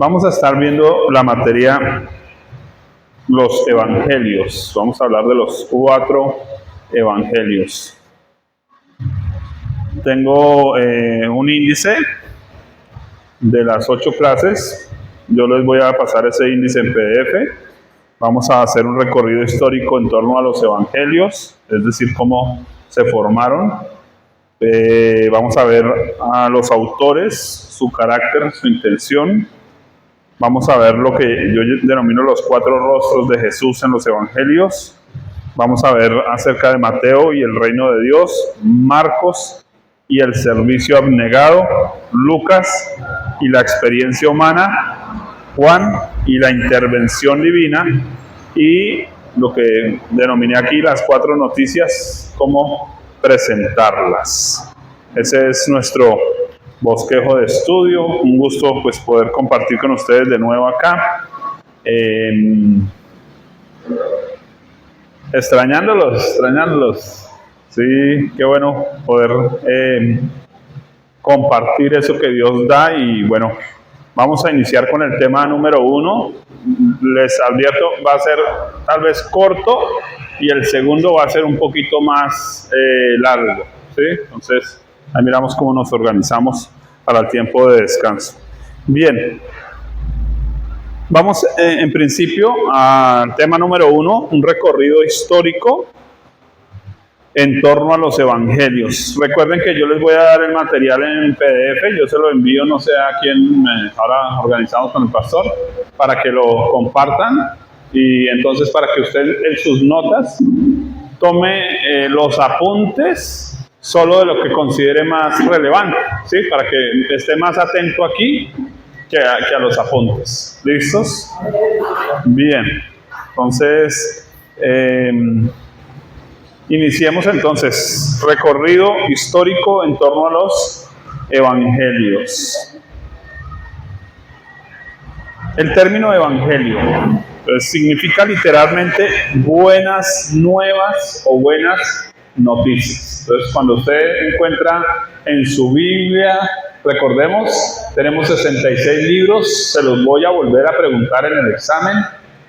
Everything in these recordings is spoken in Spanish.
Vamos a estar viendo la materia los evangelios. Vamos a hablar de los 4 evangelios. Tengo un índice de las 8 clases. Yo les voy a pasar ese índice en PDF. Vamos a hacer un recorrido histórico en torno a los evangelios, es decir, cómo se formaron. Vamos a ver a los autores, su carácter, su intención. Vamos a ver lo que yo denomino los 4 rostros de Jesús en los evangelios. Vamos a ver acerca de Mateo y el reino de Dios, Marcos y el servicio abnegado, Lucas y la experiencia humana, Juan y la intervención divina, y lo que denominé aquí las 4 noticias, cómo presentarlas. Ese es nuestro bosquejo de estudio. Un gusto pues poder compartir con ustedes de nuevo acá. Extrañándolos. Sí, qué bueno poder compartir eso que Dios da. Y bueno, vamos a iniciar con el tema número 1. Les advierto, va a ser tal vez corto y el segundo va a ser un poquito más largo, ¿sí? Entonces, ahí miramos cómo nos organizamos para el tiempo de descanso. Bien, vamos en principio al tema número 1, un recorrido histórico en torno a los evangelios. Recuerden que yo les voy a dar el material en PDF, yo se lo envío, no sé a quién, ahora organizamos con el pastor, para que lo compartan, y entonces para que usted en sus notas tome los apuntes solo de lo que considere más relevante, ¿sí? Para que esté más atento aquí que a los apuntes. ¿Listos? Bien, entonces iniciemos entonces recorrido histórico en torno a los evangelios. El término evangelio significa literalmente buenas nuevas o buenas noticias. Entonces, cuando usted encuentra en su Biblia, recordemos, tenemos 66 libros, se los voy a volver a preguntar en el examen,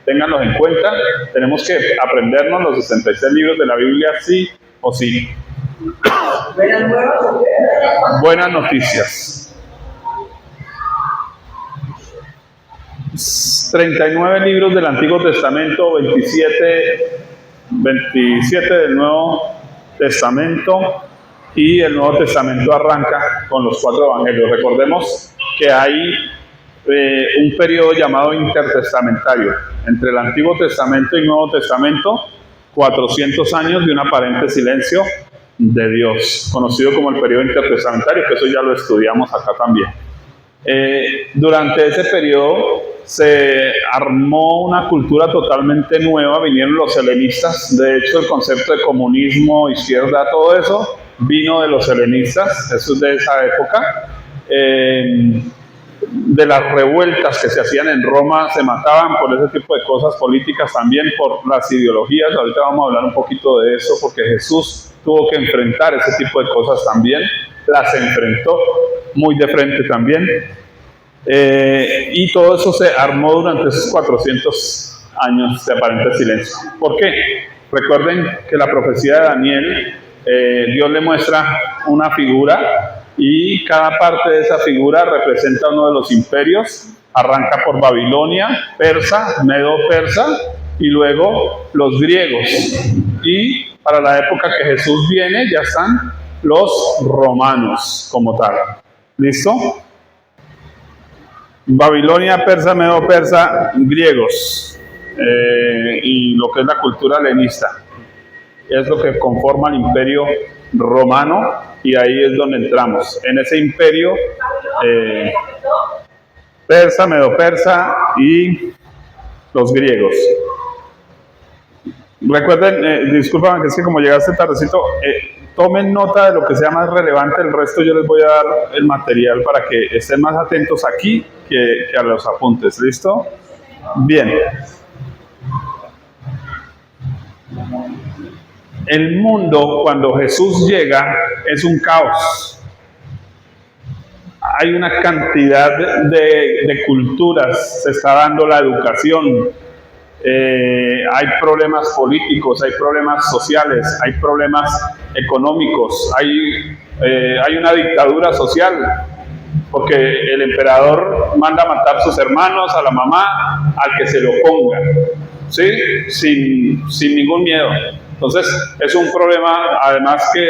ténganlos en cuenta, tenemos que aprendernos los 66 libros de la Biblia sí o sí. ¿Buenas nuevas o qué? Buenas noticias. 39 libros del Antiguo Testamento, 27 del Nuevo Testamento, y el Nuevo Testamento arranca con los 4 evangelios. Recordemos que hay un periodo llamado intertestamentario entre el Antiguo Testamento y Nuevo Testamento, 400 años de un aparente silencio de Dios, conocido como el periodo intertestamentario, que eso ya lo estudiamos acá también. Durante ese periodo se armó una cultura totalmente nueva, vinieron los helenistas. De hecho, el concepto de comunismo, izquierda, todo eso vino de los helenistas, eso es de esa época. De las revueltas que se hacían en Roma, se mataban por ese tipo de cosas políticas, también por las ideologías. Ahorita vamos a hablar un poquito de eso, porque Jesús tuvo que enfrentar ese tipo de cosas también, las enfrentó muy de frente también. Y todo eso se armó durante esos 400 años de aparente silencio. ¿Por qué? Recuerden que la profecía de Daniel, Dios le muestra una figura y cada parte de esa figura representa uno de los imperios. Arranca por Babilonia, Persa, Medo-Persa y luego los griegos. Y para la época que Jesús viene ya están los romanos como tal. ¿Listo? Babilonia, Persa, Medo-Persa, griegos, y lo que es la cultura helenista. Es lo que conforma el imperio romano, y ahí es donde entramos. En ese imperio, Persa, Medo-Persa y los griegos. Recuerden, disculpen que es que como llegaste tardecito, tomen nota de lo que sea más relevante, el resto yo les voy a dar el material para que estén más atentos aquí que a los apuntes. ¿Listo? Bien. El mundo, cuando Jesús llega, es un caos. hay una cantidad de culturas, se está dando la educación, hay problemas políticos, hay problemas sociales, hay problemas económicos, hay una dictadura social, porque el emperador manda a matar a sus hermanos, a la mamá, al que se lo ponga, ¿sí? Sin ningún miedo. Entonces, es un problema, además que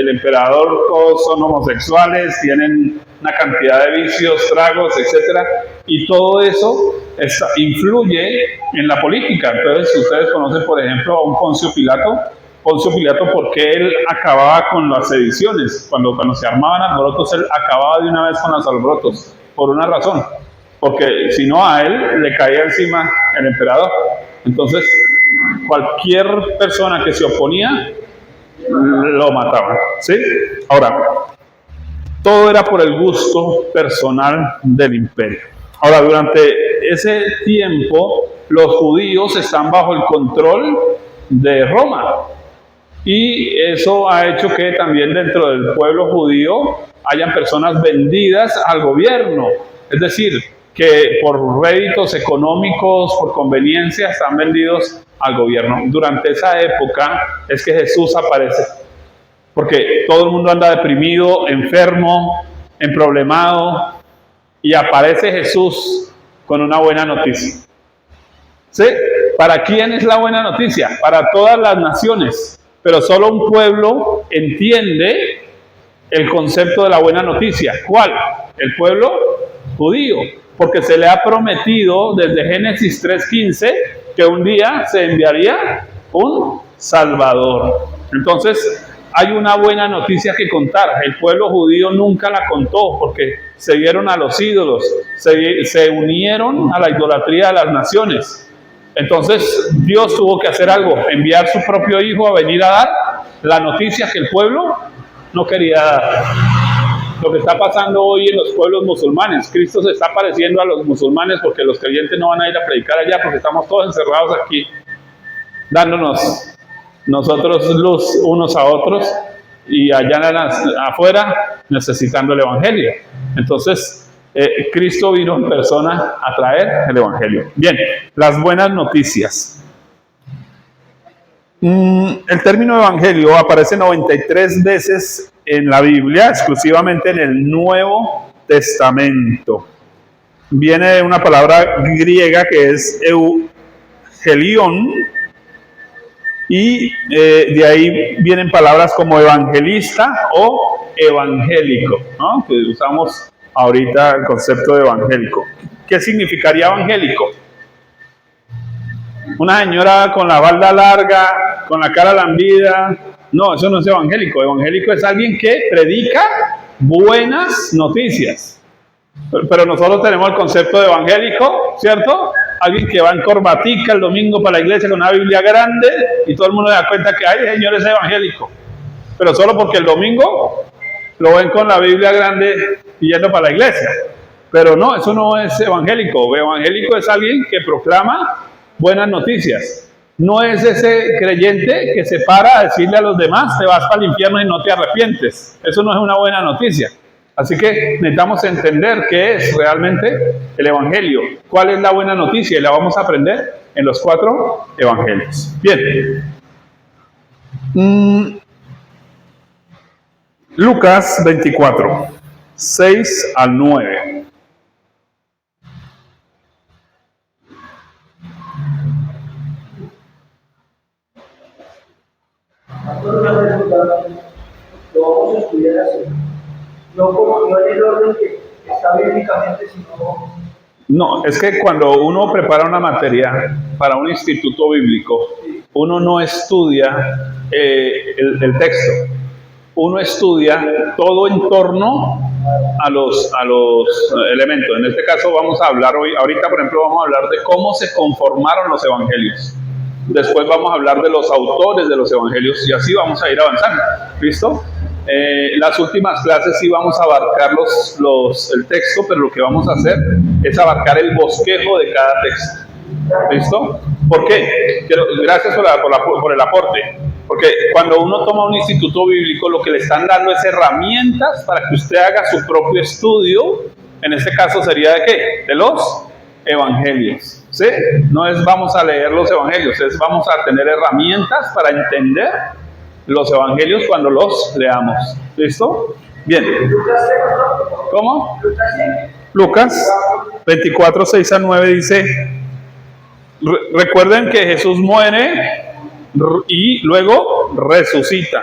el emperador, todos son homosexuales, tienen una cantidad de vicios, tragos, etcétera, y todo eso influye en la política. Entonces, ustedes conocen, por ejemplo, a un Poncio Pilato, porque él acababa con las sediciones. Cuando se armaban alborotos, él acababa de una vez con los alborotos, por una razón, porque si no a él le caía encima el emperador. Entonces, cualquier persona que se oponía, lo mataban, ¿sí? Ahora, todo era por el gusto personal del imperio. Ahora, durante ese tiempo, los judíos están bajo el control de Roma. Y eso ha hecho que también dentro del pueblo judío hayan personas vendidas al gobierno. Es decir, que por réditos económicos, por conveniencia, están vendidos al gobierno. Durante esa época es que Jesús aparece. Porque todo el mundo anda deprimido, enfermo, emproblemado, y aparece Jesús con una buena noticia. ¿Sí? ¿Para quién es la buena noticia? Para todas las naciones. Pero solo un pueblo entiende el concepto de la buena noticia. ¿Cuál? El pueblo judío. Porque se le ha prometido desde Génesis 3:15 que un día se enviaría un Salvador. Entonces, hay una buena noticia que contar. El pueblo judío nunca la contó porque se dieron a los ídolos, se unieron a la idolatría de las naciones. Entonces Dios tuvo que hacer algo, enviar su propio hijo a venir a dar la noticia que el pueblo no quería dar. Lo que está pasando hoy en los pueblos musulmanes, Cristo se está pareciendo a los musulmanes porque los creyentes no van a ir a predicar allá porque estamos todos encerrados aquí, dándonos nosotros luz unos a otros y allá afuera necesitando el evangelio. Entonces, Cristo vino en persona a traer el evangelio. Bien, las buenas noticias. El término evangelio aparece 93 veces en la Biblia, exclusivamente en el Nuevo Testamento. Viene de una palabra griega que es eugelion, y de ahí vienen palabras como evangelista o evangélico, ¿no? Que usamos ahorita el concepto de evangélico. ¿Qué significaría evangélico? Una señora con la falda larga, con la cara lambida. No, eso no es evangélico. Evangélico es alguien que predica buenas noticias. Pero nosotros tenemos el concepto de evangélico, ¿cierto? Alguien que va en corbatica el domingo para la iglesia con una Biblia grande y todo el mundo se da cuenta que, ay, señor, es evangélico. Pero solo porque el domingo lo ven con la Biblia grande y yendo para la iglesia. Pero no, eso no es evangélico. Evangélico es alguien que proclama buenas noticias. No es ese creyente que se para a decirle a los demás, te vas para el infierno y no te arrepientes. Eso no es una buena noticia. Así que necesitamos entender qué es realmente el evangelio. ¿Cuál es la buena noticia? Y la vamos a aprender en los 4 evangelios. Bien. Lucas 24, 6 al 9. Lo vamos a estudiar así. No en el orden que está bíblicamente, sino... No, es que cuando uno prepara una materia para un instituto bíblico, uno no estudia el texto. Uno estudia todo en torno a los elementos. En este caso vamos a hablar ahorita por ejemplo vamos a hablar de cómo se conformaron los evangelios. Después vamos a hablar de los autores de los evangelios y así vamos a ir avanzando. ¿Listo? Las últimas clases sí vamos a abarcar el texto, pero lo que vamos a hacer es abarcar el bosquejo de cada texto. ¿Listo? ¿Por qué? Gracias por el aporte. Porque cuando uno toma un instituto bíblico, lo que le están dando es herramientas para que usted haga su propio estudio. En este caso sería ¿de qué? De los evangelios. ¿Sí? No es vamos a leer los evangelios, es vamos a tener herramientas para entender los evangelios cuando los leamos. ¿Listo? Bien. ¿Cómo? Lucas 24, 6 a 9 dice, recuerden que Jesús muere y luego resucita.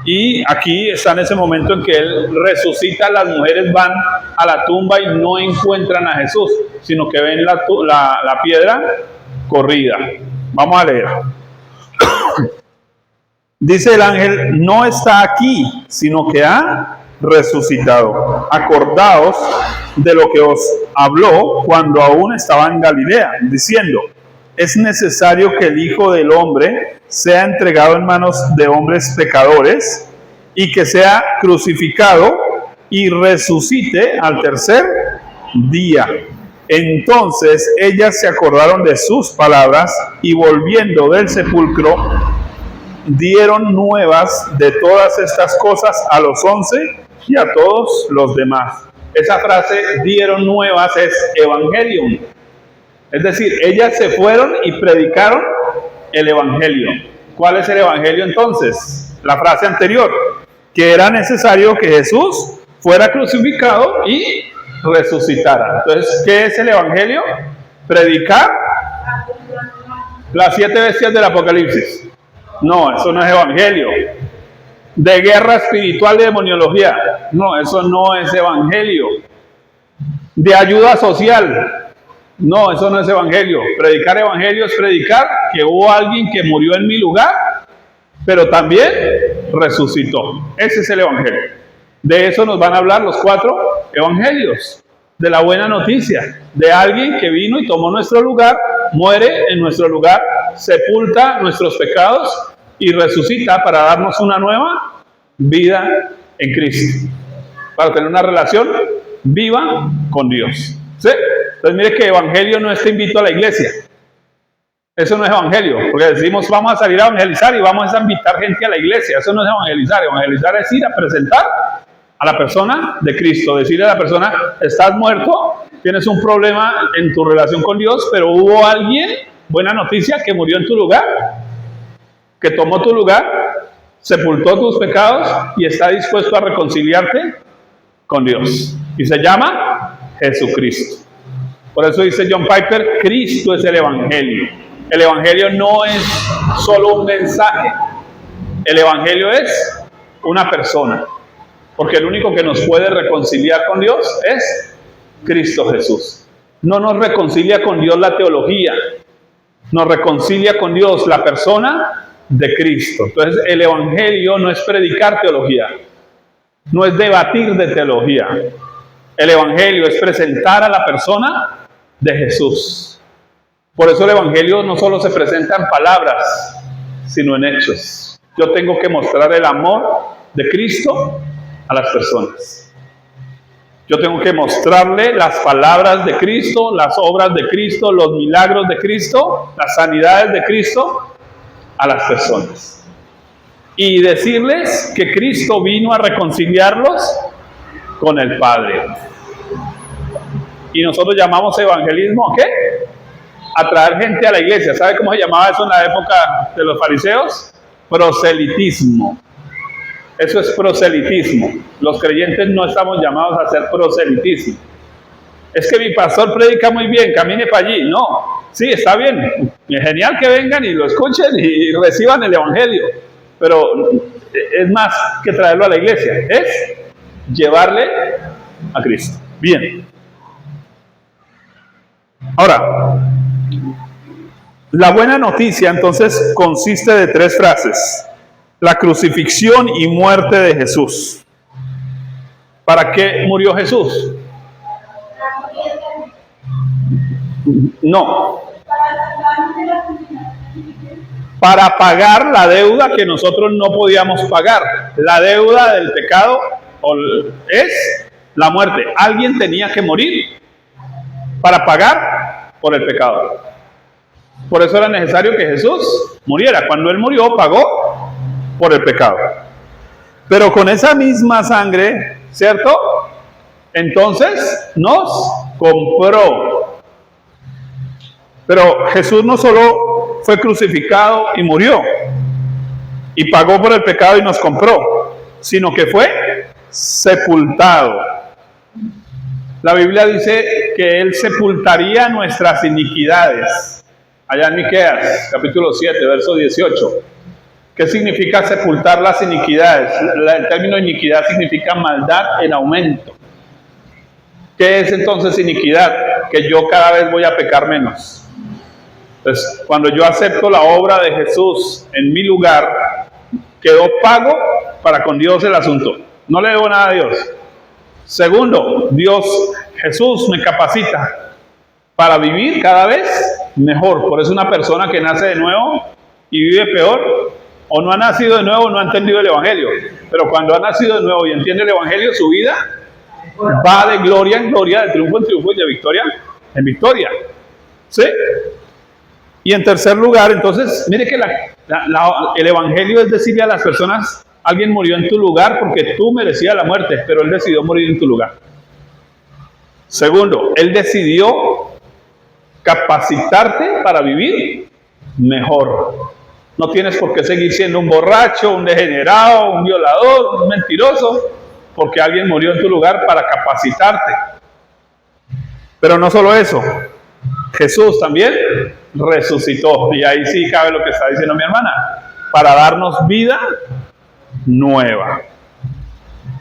Y aquí está en ese momento en que Él resucita, las mujeres van a la tumba y no encuentran a Jesús, sino que ven la piedra corrida. Vamos a leer. Dice el ángel, no está aquí, sino que ha resucitado. Acordaos de lo que os habló cuando aún estaba en Galilea, diciendo, es necesario que el Hijo del Hombre sea entregado en manos de hombres pecadores y que sea crucificado y resucite al tercer día. Entonces ellas se acordaron de sus palabras y volviendo del sepulcro dieron nuevas de todas estas cosas a los 11 y a todos los demás. Esa frase, dieron nuevas, es evangelium. Es decir, ellas se fueron y predicaron el evangelio. ¿Cuál es el evangelio entonces? La frase anterior, que era necesario que Jesús fuera crucificado y resucitara. Entonces, ¿qué es el evangelio? Predicar las 7 bestias del Apocalipsis. No, eso no es evangelio. De guerra espiritual, de demoniología. No, eso no es evangelio. De ayuda social. No, eso no es evangelio. Predicar evangelio es predicar que hubo alguien que murió en mi lugar, pero también resucitó. Ese es el evangelio. De eso nos van a hablar los 4 evangelios. De la buena noticia, de alguien que vino y tomó nuestro lugar, muere en nuestro lugar, sepulta nuestros pecados y resucita para darnos una nueva vida en Cristo, para tener una relación viva con Dios. ¿Sí? Entonces mire que evangelio no es te invito a la iglesia. Eso no es evangelio, porque decimos vamos a salir a evangelizar y vamos a invitar gente a la iglesia. Eso no es evangelizar. Evangelizar es ir a presentar a la persona de Cristo, decirle a la persona, estás muerto, tienes un problema en tu relación con Dios, pero hubo alguien, buena noticia, que murió en tu lugar, que tomó tu lugar, sepultó tus pecados y está dispuesto a reconciliarte con Dios. Y se llama Jesucristo. Por eso dice John Piper, Cristo es el evangelio. El evangelio no es solo un mensaje. El evangelio es una persona. Porque el único que nos puede reconciliar con Dios es Cristo Jesús. No nos reconcilia con Dios la teología. Nos reconcilia con Dios la persona de Cristo. Entonces el evangelio no es predicar teología. No es debatir de teología. El evangelio es presentar a la persona de Jesús. Por eso el evangelio no solo se presenta en palabras, sino en hechos. Yo tengo que mostrar el amor de Cristo a las personas. Yo tengo que mostrarle las palabras de Cristo, las obras de Cristo, los milagros de Cristo, las sanidades de Cristo a las personas. Y decirles que Cristo vino a reconciliarlos con el Padre. Y nosotros llamamos evangelismo ¿a qué? A traer gente a la iglesia. ¿Sabe cómo se llamaba eso en la época de los fariseos? Proselitismo. Eso es proselitismo. Los creyentes no estamos llamados a hacer proselitismo. Es que mi pastor predica muy bien, camine para allí. No, sí, está bien. Es genial que vengan y lo escuchen y reciban el evangelio. Pero es más que traerlo a la iglesia. Es llevarle a Cristo. Bien. Ahora, la buena noticia entonces consiste de 3 frases. La crucifixión y muerte de Jesús. ¿Para qué murió Jesús? No. Para pagar la deuda que nosotros no podíamos pagar. La deuda del pecado es la muerte. Alguien tenía que morir para pagar por el pecado. Por eso era necesario que Jesús muriera. Cuando Él murió, pagó por el pecado. Pero con esa misma sangre, ¿cierto? Entonces nos compró. Pero Jesús no solo fue crucificado y murió y pagó por el pecado y nos compró, sino que fue sepultado. La Biblia dice que Él sepultaría nuestras iniquidades. Allá en Miqueas, capítulo 7, verso 18. ¿Qué significa sepultar las iniquidades? El término iniquidad significa maldad en aumento. ¿Qué es entonces iniquidad? Que yo cada vez voy a pecar menos. Entonces, cuando yo acepto la obra de Jesús en mi lugar, quedó pago para con Dios el asunto. No le debo nada a Dios. Segundo, Jesús me capacita para vivir cada vez mejor. Por eso una persona que nace de nuevo y vive peor, o no ha nacido de nuevo, no ha entendido el Evangelio. Pero cuando ha nacido de nuevo y entiende el Evangelio, su vida va de gloria en gloria, de triunfo en triunfo y de victoria en victoria. ¿Sí? Y en tercer lugar, entonces, mire que el Evangelio es decirle a las personas: alguien murió en tu lugar porque tú merecías la muerte, pero Él decidió morir en tu lugar. Segundo, Él decidió capacitarte para vivir mejor. No tienes por qué seguir siendo un borracho, un degenerado, un violador, un mentiroso, porque alguien murió en tu lugar para capacitarte. Pero no solo eso, Jesús también resucitó, y ahí sí cabe lo que está diciendo mi hermana, para darnos vida nueva.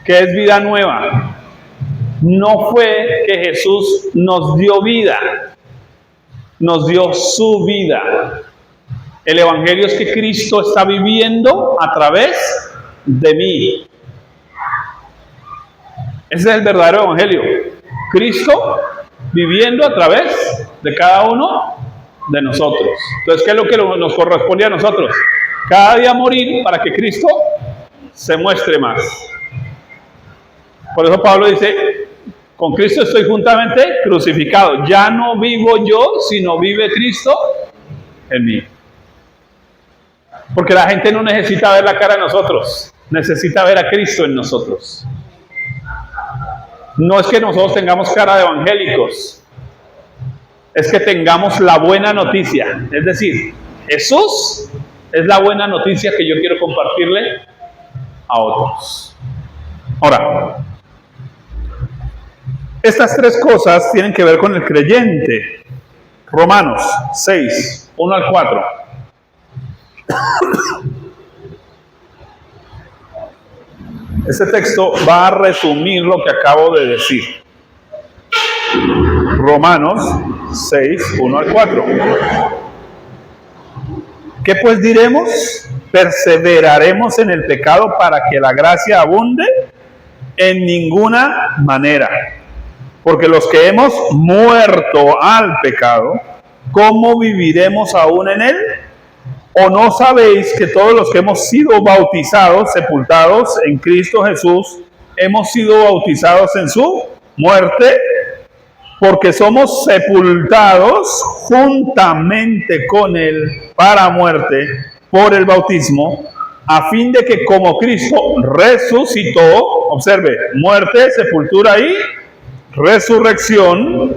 ¿Qué es vida nueva? No fue que Jesús nos dio vida, nos dio su vida. El Evangelio es que Cristo está viviendo a través de mí. Ese es el verdadero Evangelio. Cristo viviendo a través de cada uno de nosotros. Entonces, ¿qué es lo que nos corresponde a nosotros? Cada día morir para que Cristo se muestre más. Por eso Pablo dice: con Cristo estoy juntamente crucificado. Ya no vivo yo, sino vive Cristo en mí. Porque la gente no necesita ver la cara de nosotros, necesita ver a Cristo en nosotros. No es que nosotros tengamos cara de evangélicos, es que tengamos la buena noticia. Es decir, Jesús es la buena noticia que yo quiero compartirle a otros. Ahora, estas tres cosas tienen que ver con el creyente. Romanos 6, 1 al 4. Este texto va a resumir lo que acabo de decir. Romanos 6, 1 al 4. ¿Qué pues diremos? ¿Perseveraremos en el pecado para que la gracia abunde? En ninguna manera. Porque los que hemos muerto al pecado, ¿cómo viviremos aún en él? ¿O no sabéis que todos los que hemos sido bautizados, sepultados en Cristo Jesús, hemos sido bautizados en su muerte? Porque somos sepultados juntamente con Él para muerte por el bautismo, a fin de que como Cristo resucitó, observe, muerte, sepultura y resurrección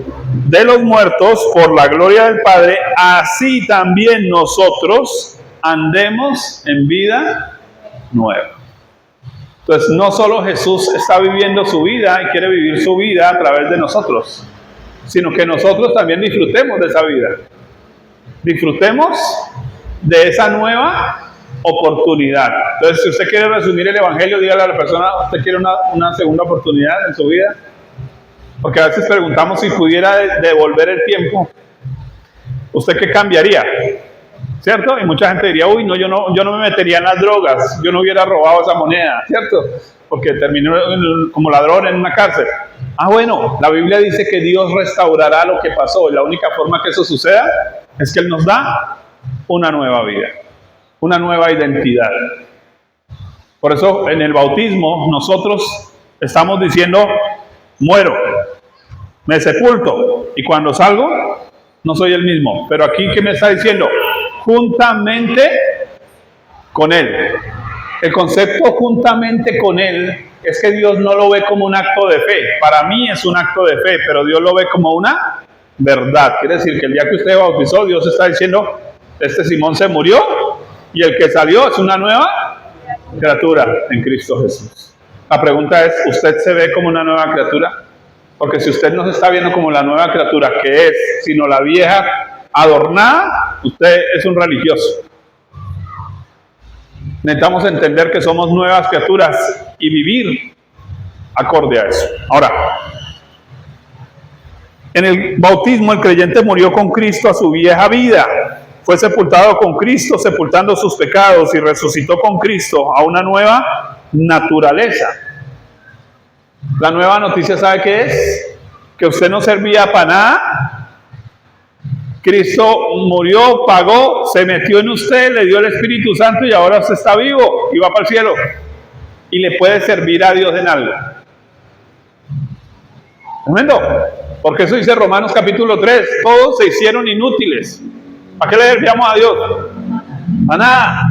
de los muertos por la gloria del Padre, así también nosotros andemos en vida nueva. Entonces, no solo Jesús está viviendo su vida y quiere vivir su vida a través de nosotros, sino que nosotros también disfrutemos de esa vida. Disfrutemos de esa nueva oportunidad. Entonces, si usted quiere resumir el Evangelio, dígale a la persona: ¿usted quiere una segunda oportunidad en su vida? Porque a veces preguntamos: si pudiera devolver el tiempo, ¿usted qué cambiaría? ¿Cierto? Y mucha gente diría: uy, no, yo no me metería en las drogas, yo no hubiera robado esa moneda, ¿cierto? Porque terminé como ladrón en una cárcel. Bueno, la Biblia dice que Dios restaurará lo que pasó, y la única forma que eso suceda es que Él nos da una nueva vida, una nueva identidad. Por eso en el bautismo nosotros estamos diciendo: muero, me sepulto, y cuando salgo no soy el mismo. Pero aquí, ¿qué me está diciendo? Juntamente con Él. El concepto juntamente con Él es que Dios no lo ve como un acto de fe. Para mí es un acto de fe, pero Dios lo ve como una verdad. Quiere decir que el día que usted bautizó, Dios está diciendo, este Simón se murió y el que salió es una nueva criatura en Cristo Jesús. La pregunta es, ¿usted se ve como una nueva criatura? Porque si usted no se está viendo como la nueva criatura que es, sino la vieja adornada, usted es un religioso. Necesitamos entender que somos nuevas criaturas y vivir acorde a eso. Ahora, en el bautismo el creyente murió con Cristo a su vieja vida. Fue sepultado con Cristo, sepultando sus pecados, y resucitó con Cristo a una nueva naturaleza. La nueva noticia, ¿sabe qué es? Que usted no servía para nada. Cristo murió, pagó, se metió en usted, le dio el Espíritu Santo y ahora usted está vivo y va para el cielo. Y le puede servir a Dios en algo. ¿Entiendo? Porque eso dice Romanos capítulo 3. Todos se hicieron inútiles. ¿Para qué le servíamos a Dios? A nada.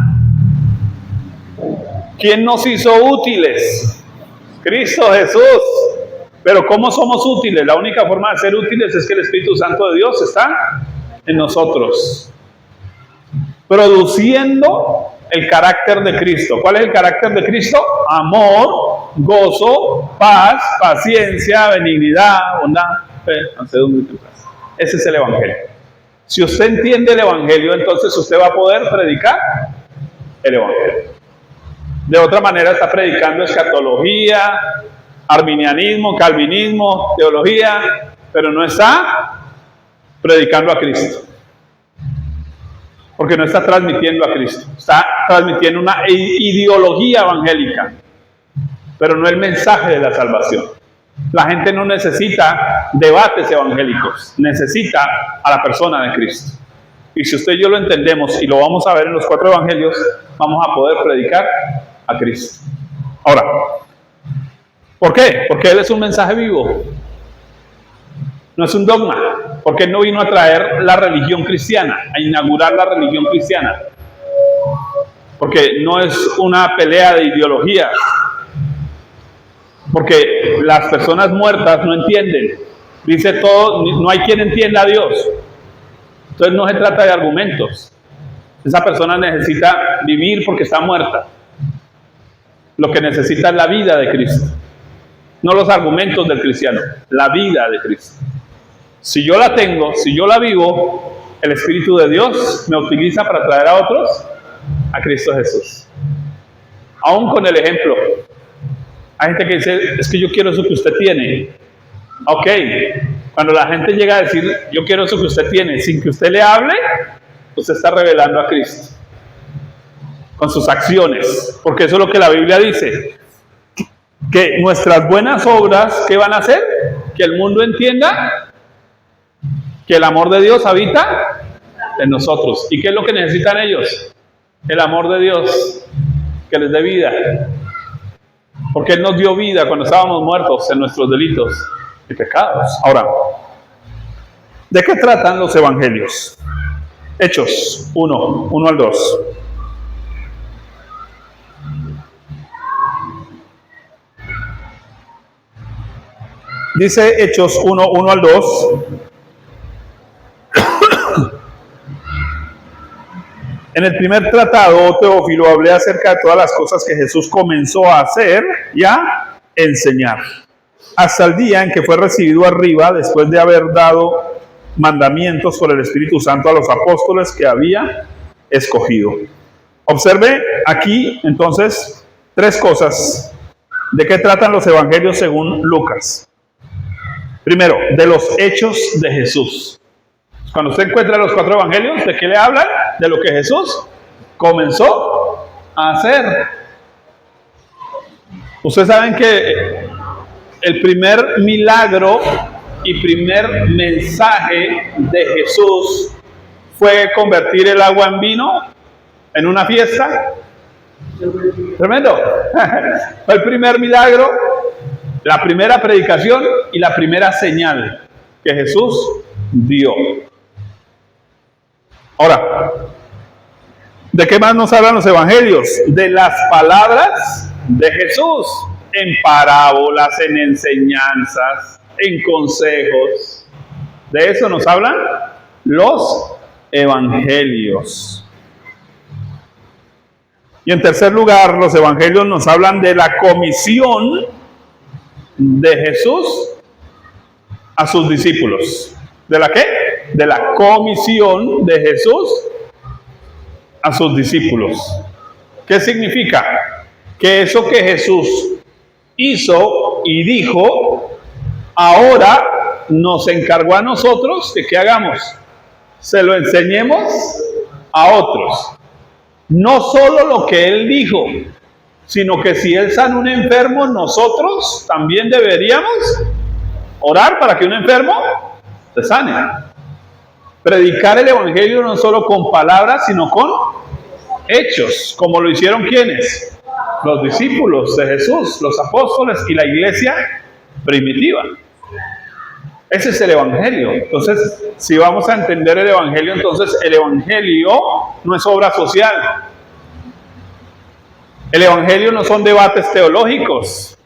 ¿Quién nos hizo útiles? Cristo Jesús. Pero ¿cómo somos útiles? La única forma de ser útiles es que el Espíritu Santo de Dios está en nosotros, produciendo el carácter de Cristo. ¿Cuál es el carácter de Cristo? Amor, gozo, paz, paciencia, benignidad, bondad, fe, mansedumbre y templanza. Ese es el Evangelio. Si usted entiende el Evangelio, entonces usted va a poder predicar el Evangelio. De otra manera está predicando escatología, arminianismo, calvinismo, teología, pero no está predicando a Cristo. Porque no está transmitiendo a Cristo. Está transmitiendo una ideología evangélica, pero no el mensaje de la salvación. La gente no necesita debates evangélicos, necesita a la persona de Cristo. Y si usted y yo lo entendemos, y lo vamos a ver en los 4 evangelios, vamos a poder predicar a Cristo. Ahora, ¿por qué? Porque Él es un mensaje vivo. No es un dogma, porque Él no vino a traer la religión cristiana, a inaugurar la religión cristiana. Porque no es una pelea de ideología. Porque las personas muertas no entienden. Dice todo, no hay quien entienda a Dios. Entonces no se trata de argumentos. Esa persona necesita vivir porque está muerta. Lo que necesita es la vida de Cristo. No los argumentos del cristiano, la vida de Cristo. Si yo la tengo, si yo la vivo, el Espíritu de Dios me utiliza para traer a otros a Cristo Jesús. Aún con el ejemplo. Hay gente que dice, es que yo quiero eso que usted tiene. Ok, cuando la gente llega a decir, yo quiero eso que usted tiene, sin que usted le hable, usted está revelando a Cristo. Con sus acciones. Porque eso es lo que la Biblia dice. Que nuestras buenas obras, ¿qué van a hacer? Que el mundo entienda que el amor de Dios habita en nosotros. ¿Y qué es lo que necesitan ellos? El amor de Dios, que les dé vida. Porque Él nos dio vida cuando estábamos muertos en nuestros delitos y pecados. Ahora, ¿de qué tratan los evangelios? Hechos 1 al 2. Dice Hechos 1 al 2. En el primer tratado, Teófilo, hablé acerca de todas las cosas que Jesús comenzó a hacer y a enseñar, hasta el día en que fue recibido arriba, después de haber dado mandamientos por el Espíritu Santo a los apóstoles que había escogido. Observe aquí, entonces, 3 cosas. ¿De qué tratan los evangelios según Lucas? Primero, de los hechos de Jesús. Cuando usted encuentra los 4 evangelios, ¿de qué le hablan? De lo que Jesús comenzó a hacer. Ustedes saben que el primer milagro y primer mensaje de Jesús fue convertir el agua en vino en una fiesta. Tremendo. Fue el primer milagro, la primera predicación y la primera señal que Jesús dio. Ahora, ¿De qué más nos hablan los evangelios? De las palabras de Jesús, en parábolas, en enseñanzas, en consejos. De eso nos hablan los evangelios. Y en tercer lugar, los evangelios nos hablan de la comisión de Jesús a sus discípulos. ¿De la qué? De la comisión de Jesús a sus discípulos. ¿Qué significa? Que eso que Jesús hizo y dijo, ahora nos encargó a nosotros de que hagamos. Se lo enseñemos a otros. No solo lo que Él dijo, sino que si Él sana a un enfermo, nosotros también deberíamos orar para que un enfermo se sane. Predicar el evangelio no solo con palabras, sino con hechos, como lo hicieron ¿quiénes? Los discípulos de Jesús, los apóstoles y la iglesia primitiva. Ese es el evangelio. Entonces, si vamos a entender el evangelio, entonces el evangelio no es obra social. El evangelio no son debates teológicos.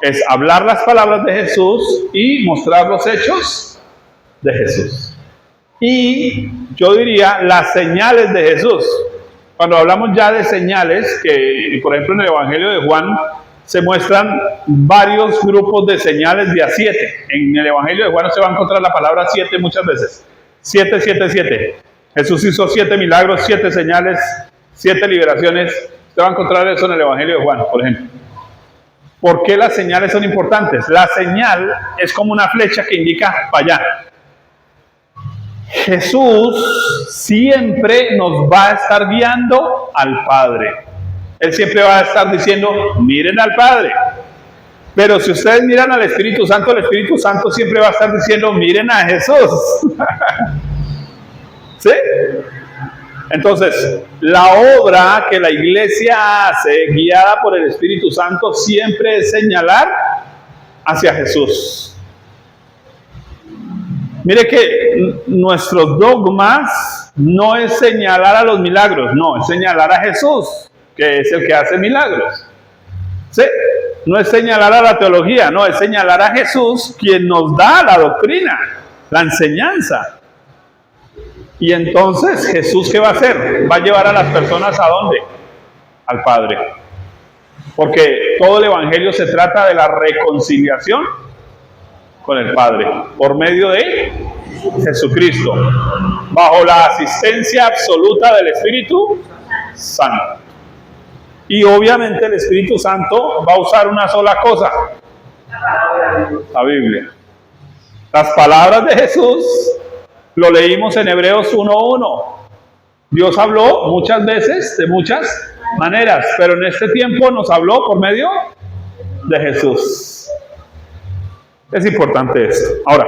Es hablar las palabras de Jesús y mostrar los hechos de Jesús. Y yo diría las señales de Jesús. Cuando hablamos ya de señales, que por ejemplo en el Evangelio de Juan se muestran varios grupos de señales de a 7. En el Evangelio de Juan se va a encontrar la palabra 7 muchas veces. 7, 7, 7. Jesús hizo 7 milagros, 7 señales, 7 liberaciones. Usted va a encontrar eso en el Evangelio de Juan, por ejemplo. ¿Por qué las señales son importantes? La señal es como una flecha que indica para allá. Jesús siempre nos va a estar guiando al Padre. Él siempre va a estar diciendo, miren al Padre. Pero si ustedes miran al Espíritu Santo, el Espíritu Santo siempre va a estar diciendo, miren a Jesús. ¿Sí? Entonces, la obra que la iglesia hace, guiada por el Espíritu Santo, siempre es señalar hacia Jesús. Mire que nuestros dogmas no es señalar a los milagros, no, es señalar a Jesús, que es el que hace milagros. ¿Sí? No es señalar a la teología, no, es señalar a Jesús, quien nos da la doctrina, la enseñanza. Y entonces, ¿Jesús qué va a hacer? Va a llevar a las personas ¿a dónde? Al Padre. Porque todo el Evangelio se trata de la reconciliación con el Padre, por medio de Jesucristo, bajo la asistencia absoluta del Espíritu Santo. Y obviamente el Espíritu Santo va a usar una sola cosa, la Biblia. Las palabras de Jesús, lo leímos en Hebreos 1:1. Dios habló muchas veces, de muchas maneras, pero en este tiempo nos habló por medio de Jesús. Es importante esto. Ahora,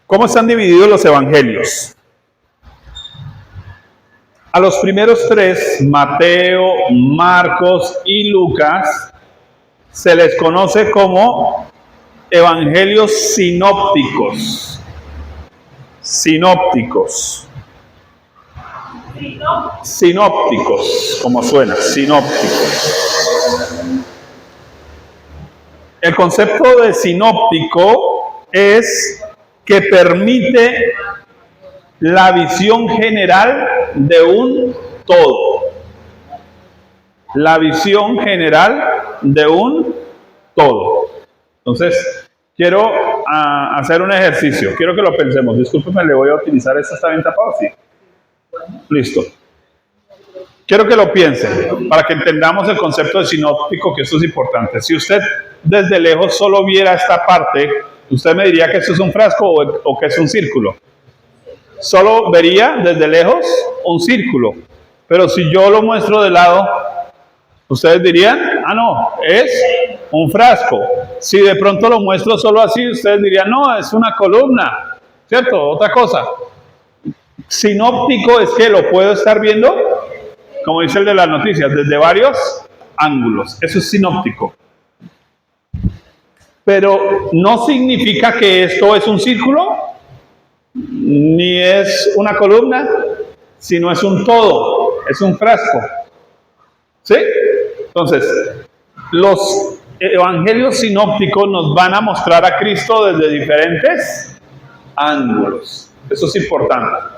¿cómo están divididos los evangelios? A los primeros 3, Mateo, Marcos y Lucas, se les conoce como evangelios sinópticos. Sinópticos. Sinópticos, como suena, sinópticos. El concepto de sinóptico es que permite la visión general de un todo. La visión general de un todo. Entonces, quiero hacer un ejercicio. Quiero que lo pensemos. Discúlpeme, le voy a utilizar esto. ¿Está bien tapado? Sí. Listo. Quiero que lo piensen para que entendamos el concepto de sinóptico, que esto es importante. Si usted desde lejos solo viera esta parte, usted me diría que esto es un frasco o que es un círculo. Solo vería desde lejos un círculo. Pero si yo lo muestro de lado, ustedes dirían, ah no, es un frasco. Si de pronto lo muestro solo así, ustedes dirían, no, es una columna, ¿cierto? Otra cosa. Sinóptico es que lo puedo estar viendo, como dice el de las noticias, desde varios ángulos. Eso es sinóptico. Pero no significa que esto es un círculo, ni es una columna, sino es un todo, es un frasco. ¿Sí? Entonces, los evangelios sinópticos nos van a mostrar a Cristo desde diferentes ángulos. Eso es importante.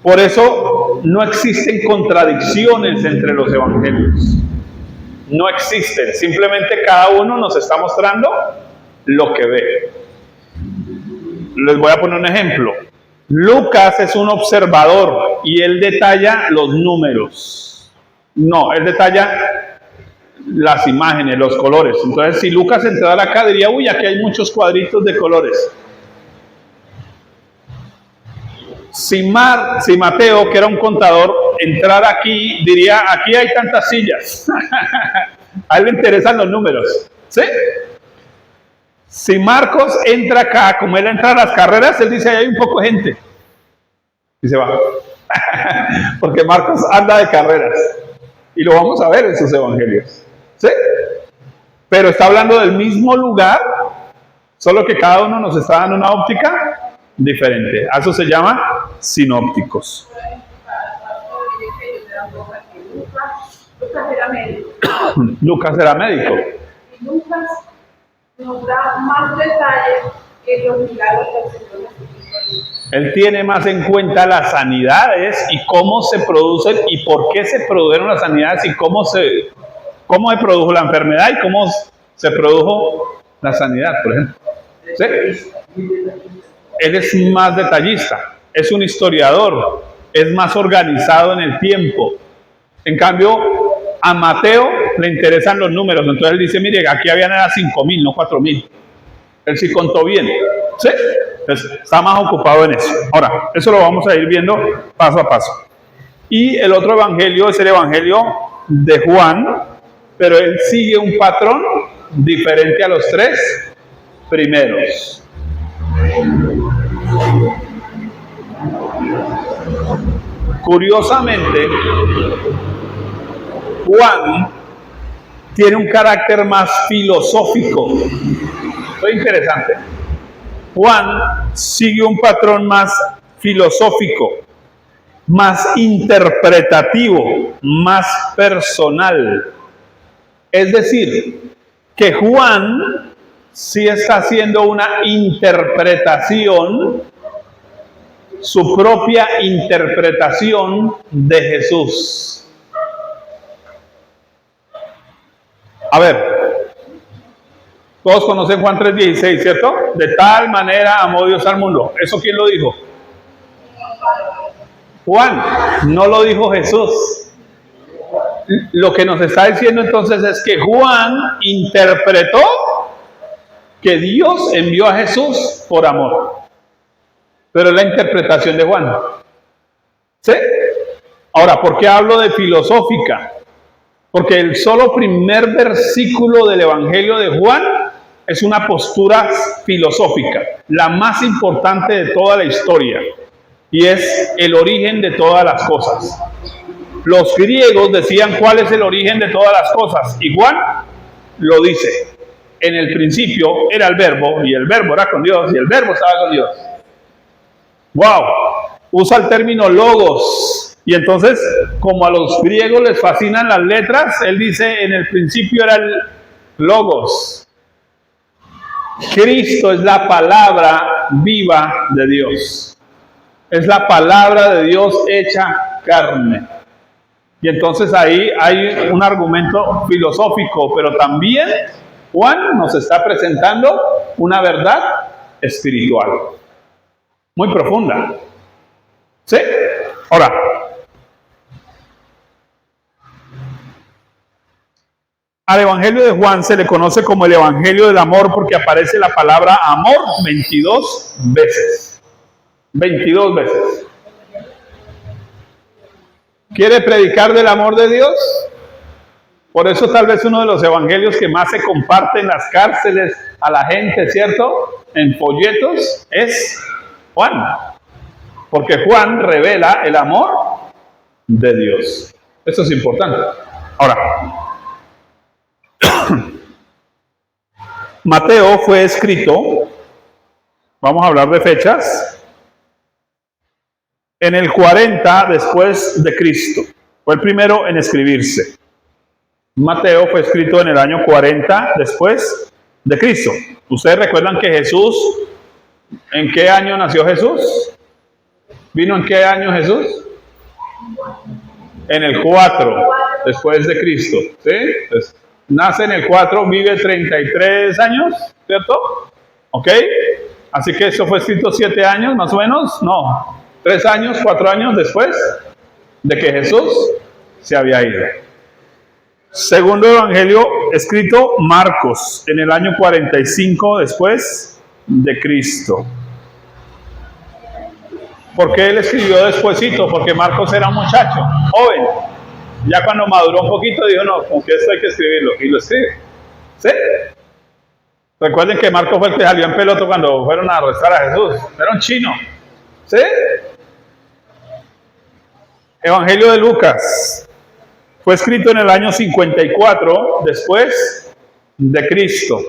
Por eso no existen contradicciones entre los evangelios. No existen. Simplemente cada uno nos está mostrando lo que ve. Les voy a poner un ejemplo. Lucas es un observador y él detalla los números. No, él detalla las imágenes, los colores. Entonces, si Lucas entrara acá, diría, uy, aquí hay muchos cuadritos de colores. Si Mateo, que era un contador, entrara aquí, diría, aquí hay tantas sillas. A él le interesan los números. ¿Sí? Si Marcos entra acá, como él entra a las carreras, él dice, ahí hay un poco de gente. Y se va. Porque Marcos anda de carreras. Y lo vamos a ver en sus evangelios. ¿Sí? Pero está hablando del mismo lugar, solo que cada uno nos está dando una óptica diferente. A eso se llama sinópticos. Lucas era médico. Lucas nos da más detalles que los milagros del Señor Jesucristo. Él tiene más en cuenta las sanidades y cómo se producen y por qué se produjeron las sanidades y cómo se produjo la enfermedad y cómo se produjo la sanidad, por ejemplo. ¿Sí? Él es más detallista, es un historiador, es más organizado en el tiempo. En cambio, a Mateo le interesan los números, entonces él dice, mire, aquí habían 5.000, no 4.000. Él sí contó bien, ¿sí? Entonces, está más ocupado en eso. Ahora, eso lo vamos a ir viendo paso a paso. Y el otro evangelio es el evangelio de Juan, pero él sigue un patrón diferente a los tres primeros. Curiosamente, Juan tiene un carácter más filosófico. Esto es interesante. Juan sigue un patrón más filosófico, más interpretativo, más personal. Es decir, que Juan sí está haciendo una interpretación, su propia interpretación de Jesús. A ver, todos conocen Juan 3:16, ¿cierto? De tal manera amó Dios al mundo. ¿Eso quién lo dijo? Juan, no lo dijo Jesús. Lo que nos está diciendo entonces es que Juan interpretó que Dios envió a Jesús por amor. Pero es la interpretación de Juan. ¿Sí? Ahora, ¿por qué hablo de filosófica? Porque el solo primer versículo del Evangelio de Juan es una postura filosófica, la más importante de toda la historia, y es el origen de todas las cosas. Los griegos decían cuál es el origen de todas las cosas, y Juan lo dice. En el principio era el verbo, y el verbo era con Dios, y el verbo estaba con Dios. ¡Wow! Usa el término logos. Y entonces, como a los griegos les fascinan las letras, él dice, en el principio era el logos. Cristo es la palabra viva de Dios. Es la palabra de Dios hecha carne. Y entonces ahí hay un argumento filosófico, pero también Juan nos está presentando una verdad espiritual. Muy profunda. ¿Sí? Ahora, al Evangelio de Juan se le conoce como el Evangelio del Amor porque aparece la palabra amor 22 veces. 22 veces. ¿Quiere predicar del amor de Dios? Por eso tal vez uno de los evangelios que más se comparte en las cárceles a la gente, ¿cierto? En folletos, es Juan. Porque Juan revela el amor de Dios. Eso es importante. Ahora, Mateo fue escrito, vamos a hablar de fechas, en el 40 después de Cristo. Fue el primero en escribirse. Mateo fue escrito en el año 40 después de Cristo. ¿Ustedes recuerdan que Jesús, en qué año nació Jesús? ¿Vino en qué año Jesús? En el 4 después de Cristo. ¿Sí? Entonces, nace en el 4, vive 33 años, ¿cierto? ¿Ok? Así que eso fue escrito 7 años más o menos, no, 3 años, 4 años después de que Jesús se había ido. Segundo evangelio escrito Marcos en el año 45 después de Cristo. ¿Por qué él escribió despuesito? Porque Marcos era un muchacho, joven. Ya cuando maduró un poquito dijo, no, con que esto hay que escribirlo, y lo escribe. ¿Sí? Recuerden que Marcos fue el que salió en peloto cuando fueron a arrestar a Jesús. Era un chino. ¿Sí? Evangelio de Lucas. Fue escrito en el año 54 después de Cristo.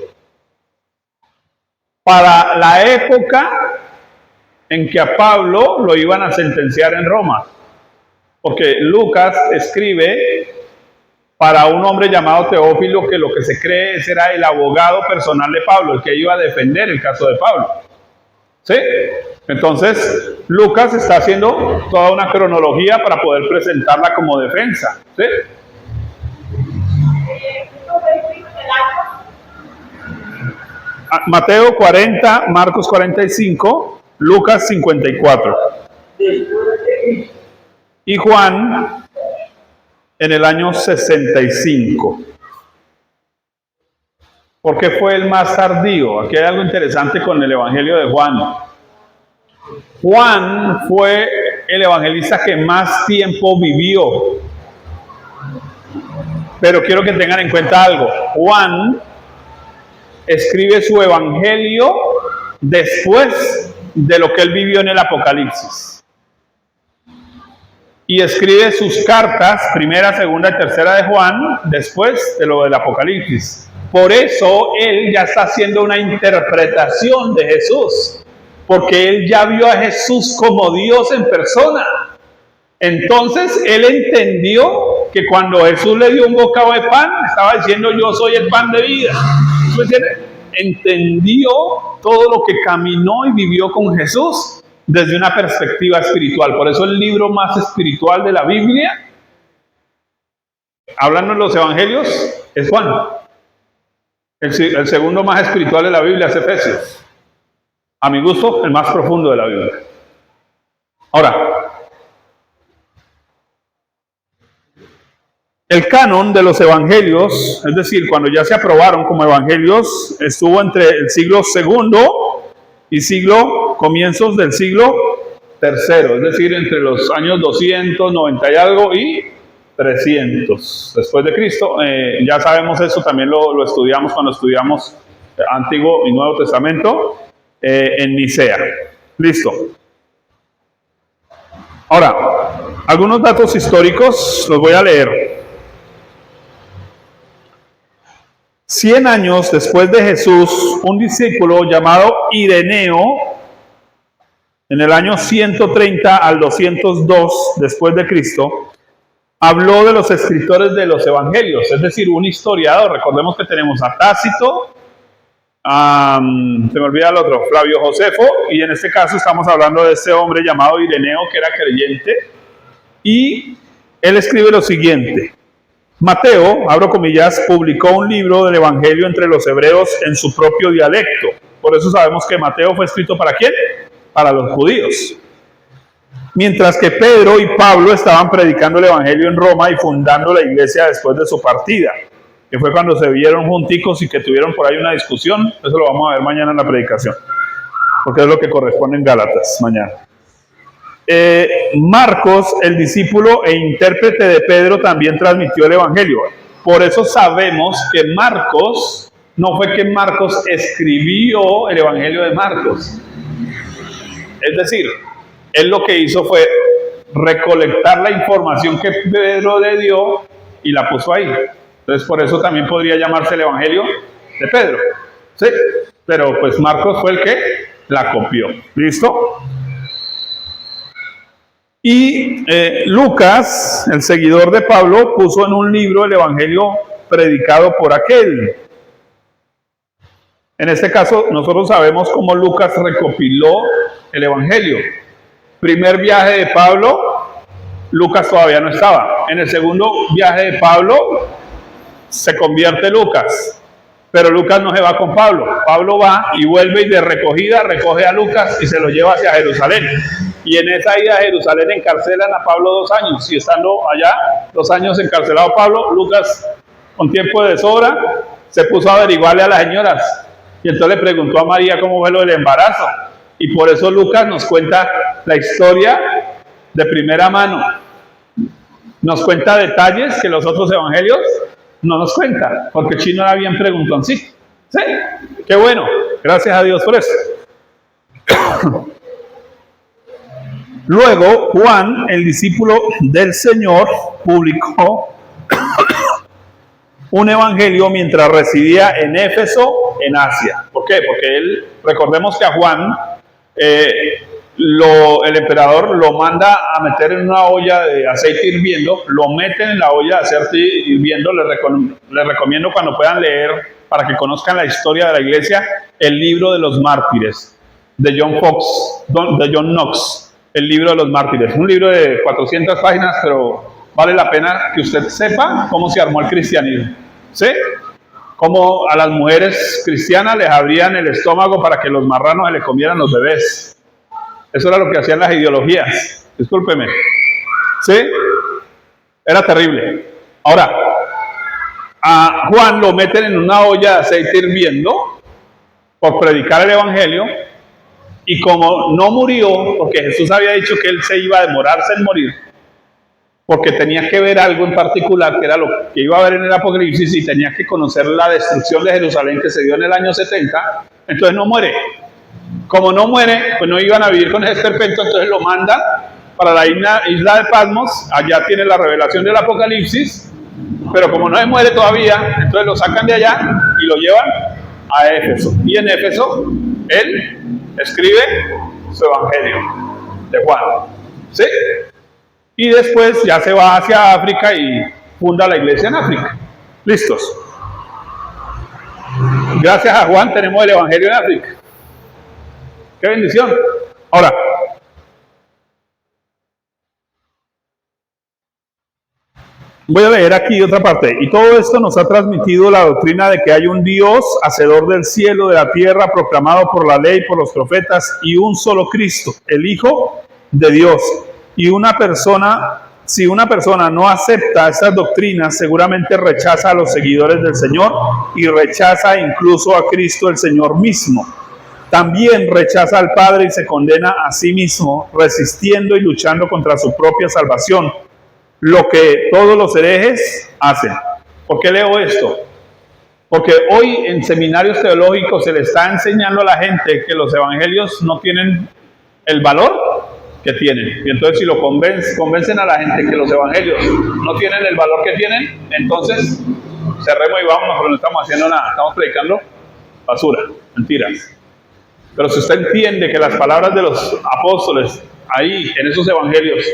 Para la época en que a Pablo lo iban a sentenciar en Roma. Porque Lucas escribe para un hombre llamado Teófilo, que lo que se cree era el abogado personal de Pablo, el que iba a defender el caso de Pablo. ¿Sí? Entonces, Lucas está haciendo toda una cronología para poder presentarla como defensa. ¿Sí? Mateo 40, Marcos 45, Lucas 54. Y Juan en el año 65. ¿Por qué fue el más tardío? Aquí hay algo interesante con el Evangelio de Juan. Juan fue el evangelista que más tiempo vivió. Pero quiero que tengan en cuenta algo. Juan escribe su evangelio después de lo que él vivió en el Apocalipsis. Y escribe sus cartas, primera, segunda y tercera de Juan, después de lo del Apocalipsis. Por eso él ya está haciendo una interpretación de Jesús, porque él ya vio a Jesús como Dios en persona. Entonces él entendió que cuando Jesús le dio un bocado de pan, estaba diciendo yo soy el pan de vida. ¿Me entiendes? Entendió todo lo que caminó y vivió con Jesús desde una perspectiva espiritual. Por eso el libro más espiritual de la Biblia, hablando en los evangelios, es Juan. El segundo más espiritual de la Biblia es Efesios. A mi gusto, el más profundo de la Biblia. Ahora, el canon de los evangelios, es decir, cuando ya se aprobaron como evangelios, estuvo entre el siglo segundo y comienzos del siglo tercero, es decir, entre los años 290 y algo y 300 después de Cristo. Ya sabemos eso, también lo estudiamos cuando estudiamos Antiguo y Nuevo Testamento en Nicea. Listo. Ahora, algunos datos históricos los voy a leer. 100 años después de Jesús, un discípulo llamado Ireneo, en el año 130 al 202 después de Cristo, habló de los escritores de los evangelios, es decir, un historiador. Recordemos que tenemos a Tácito, se me olvida el otro, Flavio Josefo, y en este caso estamos hablando de este hombre llamado Ireneo, que era creyente, y él escribe lo siguiente: Mateo, abro comillas, publicó un libro del evangelio entre los hebreos en su propio dialecto. Por eso sabemos que Mateo fue escrito ¿para quién? Para los judíos. Mientras que Pedro y Pablo estaban predicando el evangelio en Roma y fundando la iglesia después de su partida, que fue cuando se vieron junticos y que tuvieron por ahí una discusión. Eso lo vamos a ver mañana en la predicación, porque es lo que corresponde en Gálatas mañana. Marcos, el discípulo e intérprete de Pedro, también transmitió el evangelio. Por eso sabemos que Marcos, no fue que Marcos escribió el evangelio de Marcos. Es decir, él lo que hizo fue recolectar la información que Pedro le dio y la puso ahí. Entonces por eso también podría llamarse el evangelio de Pedro. ¿Sí? Pero pues Marcos fue el que la copió. ¿Listo? Y Lucas, el seguidor de Pablo, puso en un libro el evangelio predicado por aquel. En este caso, nosotros sabemos cómo Lucas recopiló el evangelio. Primer viaje de Pablo, Lucas todavía no estaba. En el segundo viaje de Pablo, se convierte Lucas. Pero Lucas no se va con Pablo. Pablo va y vuelve y de recogida recoge a Lucas y se lo lleva hacia Jerusalén. Y en esa ida a Jerusalén encarcelan a Pablo 2 años. Y estando allá 2 años encarcelado Pablo, Lucas, con tiempo de sobra, se puso a averiguarle a las señoras. Y entonces le preguntó a María cómo fue lo del embarazo. Y por eso Lucas nos cuenta la historia de primera mano. Nos cuenta detalles que los otros evangelios no nos cuenta, porque el chino era bien preguntoncito. ¿Sí? Qué bueno, gracias a Dios por eso. Luego, Juan, el discípulo del Señor, publicó un evangelio mientras residía en Éfeso, en Asia. ¿Por qué? Porque él, recordemos que a Juan, el emperador lo manda a meter en una olla de aceite hirviendo, lo meten en la olla de aceite hirviendo. Les recomiendo cuando puedan leer, para que conozcan la historia de la iglesia, el libro de los mártires, de John Knox, el libro de los mártires. Un libro de 400 páginas, pero vale la pena que usted sepa cómo se armó el cristianismo. ¿Sí? Cómo a las mujeres cristianas les abrían el estómago para que los marranos se le comieran los bebés. Eso era lo que hacían las ideologías. Discúlpeme. ¿Sí? Era terrible. Ahora, a Juan lo meten en una olla de aceite hirviendo por predicar el evangelio. Y como no murió, porque Jesús había dicho que él se iba a demorarse en morir, porque tenía que ver algo en particular, que era lo que iba a ver en el Apocalipsis, y tenía que conocer la destrucción de Jerusalén que se dio en el año 70, entonces no muere. Como no muere, pues no iban a vivir con ese esperpento, entonces lo mandan para la isla de Patmos. Allá tiene la revelación del Apocalipsis, pero como no se muere todavía, entonces lo sacan de allá y lo llevan a Éfeso. Y en Éfeso, él escribe su evangelio de Juan. ¿Sí? Y después ya se va hacia África y funda la iglesia en África. ¿Listos? Gracias a Juan tenemos el evangelio en África. ¡Qué bendición! Ahora, voy a leer aquí otra parte. Y todo esto nos ha transmitido la doctrina de que hay un Dios, hacedor del cielo, de la tierra, proclamado por la ley, por los profetas, y un solo Cristo, el Hijo de Dios. Y si una persona no acepta estas doctrinas, seguramente rechaza a los seguidores del Señor y rechaza incluso a Cristo el Señor mismo. También rechaza al Padre y se condena a sí mismo, resistiendo y luchando contra su propia salvación. Lo que todos los herejes hacen. ¿Por qué leo esto? Porque hoy en seminarios teológicos se le está enseñando a la gente que los evangelios no tienen el valor que tienen. Y entonces si lo convencen a la gente que los evangelios no tienen el valor que tienen, entonces cerremos y vámonos, porque no estamos haciendo nada. Estamos predicando basura, mentiras. Pero si usted entiende que las palabras de los apóstoles ahí en esos evangelios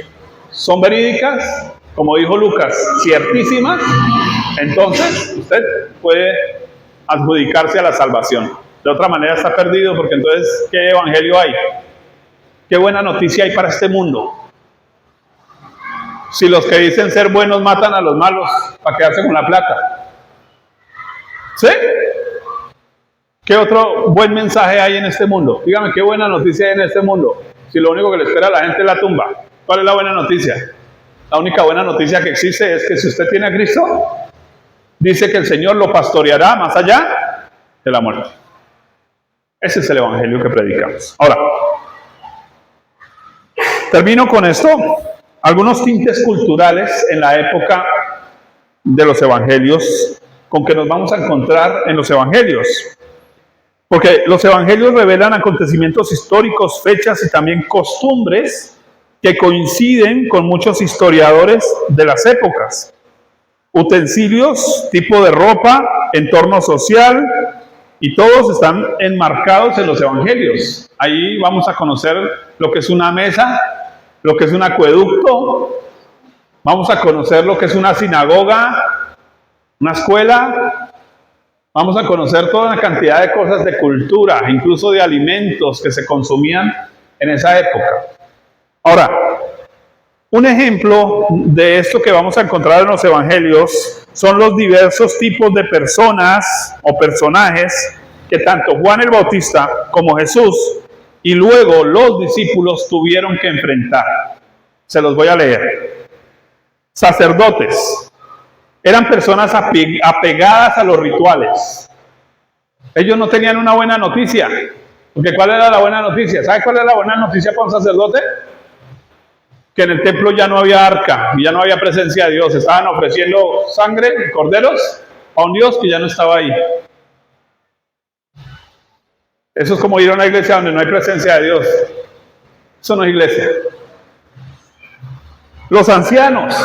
son verídicas, como dijo Lucas, ciertísimas, entonces usted puede adjudicarse a la salvación. De otra manera está perdido, porque entonces, ¿qué evangelio hay? ¿Qué buena noticia hay para este mundo? Si los que dicen ser buenos matan a los malos para quedarse con la plata. ¿Sí? ¿Qué otro buen mensaje hay en este mundo? Dígame, ¿qué buena noticia hay en este mundo? Si lo único que le espera a la gente es la tumba. ¿Cuál es la buena noticia? La única buena noticia que existe es que si usted tiene a Cristo, dice que el Señor lo pastoreará más allá de la muerte. Ese es el evangelio que predicamos. Ahora, termino con esto. Algunos tintes culturales en la época de los evangelios con que nos vamos a encontrar en los evangelios. Porque los evangelios revelan acontecimientos históricos, fechas y también costumbres que coinciden con muchos historiadores de las épocas. Utensilios, tipo de ropa, entorno social, Y todos están enmarcados en los evangelios. Ahí vamos a conocer lo que es una mesa, lo que es un acueducto, vamos a conocer lo que es una sinagoga, una escuela, vamos a conocer toda una cantidad de cosas de cultura, incluso de alimentos que se consumían en esa época. Ahora, un ejemplo de esto que vamos a encontrar en los evangelios son los diversos tipos de personas o personajes que tanto Juan el Bautista como Jesús y luego los discípulos tuvieron que enfrentar. Se los voy a leer. Sacerdotes. Eran personas apegadas a los rituales. Ellos no tenían una buena noticia. Porque ¿cuál era la buena noticia? ¿Sabe cuál era la buena noticia para un sacerdote? Que en el templo ya no había arca, ya no había presencia de Dios. Estaban ofreciendo sangre, corderos, a un Dios que ya no estaba ahí. Eso es como ir a una iglesia donde no hay presencia de Dios. Eso no es iglesia. Los ancianos